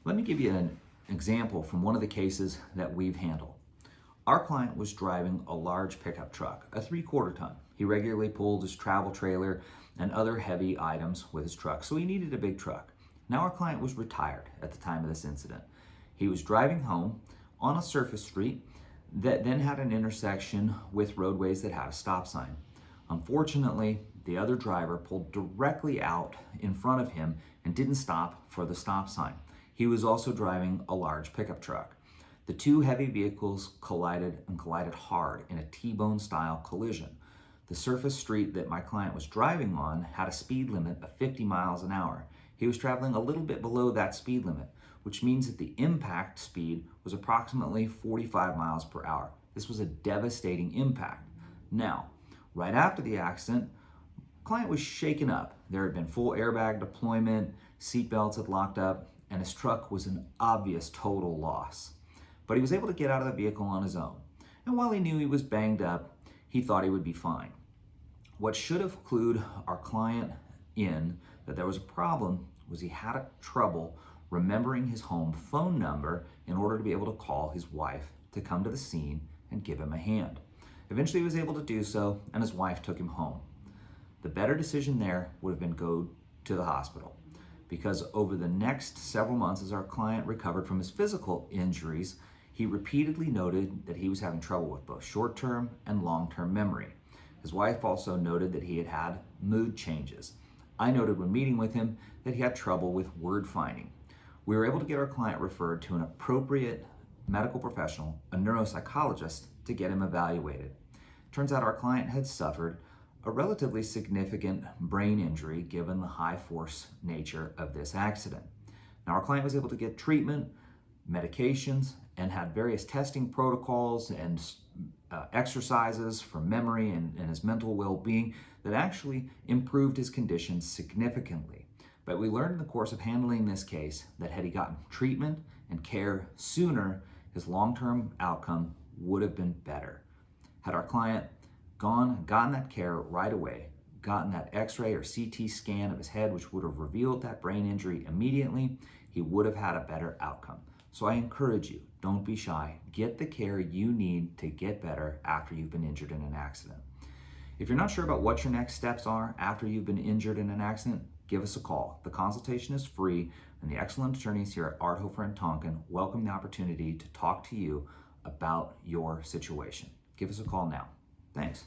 Let me give you an example from one of the cases that we've handled. Our client was driving a large pickup truck, a 3/4 ton. He regularly pulled his travel trailer and other heavy items with his truck, so he needed a big truck. Now our client was retired at the time of this incident. He was driving home on a surface street that then had an intersection with roadways that had a stop sign. Unfortunately, the other driver pulled directly out in front of him and didn't stop for the stop sign. He was also driving a large pickup truck. The two heavy vehicles collided hard in a T-bone style collision. The surface street that my client was driving on had a speed limit of 50 miles an hour. He was traveling a little bit below that speed limit, which means that the impact speed was approximately 45 miles per hour. This was a devastating impact. Now, right after the accident, the client was shaken up. There had been full airbag deployment, seat belts had locked up, and his truck was an obvious total loss. But he was able to get out of the vehicle on his own. And while he knew he was banged up, he thought he would be fine. What should have clued our client in that there was a problem was he had trouble remembering his home phone number in order to be able to call his wife to come to the scene and give him a hand. Eventually he was able to do so, and his wife took him home. The better decision there would have been go to the hospital, because over the next several months, as our client recovered from his physical injuries, he repeatedly noted that he was having trouble with both short-term and long-term memory. His wife also noted that he had had mood changes. I noted when meeting with him that he had trouble with word finding. We were able to get our client referred to an appropriate medical professional, a neuropsychologist, to get him evaluated. Turns out our client had suffered a relatively significant brain injury given the high force nature of this accident. Now our client was able to get treatment, medications, and had various testing protocols and exercises for memory and his mental well-being that actually improved his condition significantly. But we learned in the course of handling this case that had he gotten treatment and care sooner, his long-term outcome would have been better. Had our client gotten that care right away, gotten that x-ray or CT scan of his head, which would have revealed that brain injury immediately, he would have had a better outcome. So I encourage you, don't be shy. Get the care you need to get better after you've been injured in an accident. If you're not sure about what your next steps are after you've been injured in an accident, give us a call. The consultation is free, and the excellent attorneys here at Arthofer Tonkin welcome the opportunity to talk to you about your situation. Give us a call now. Thanks.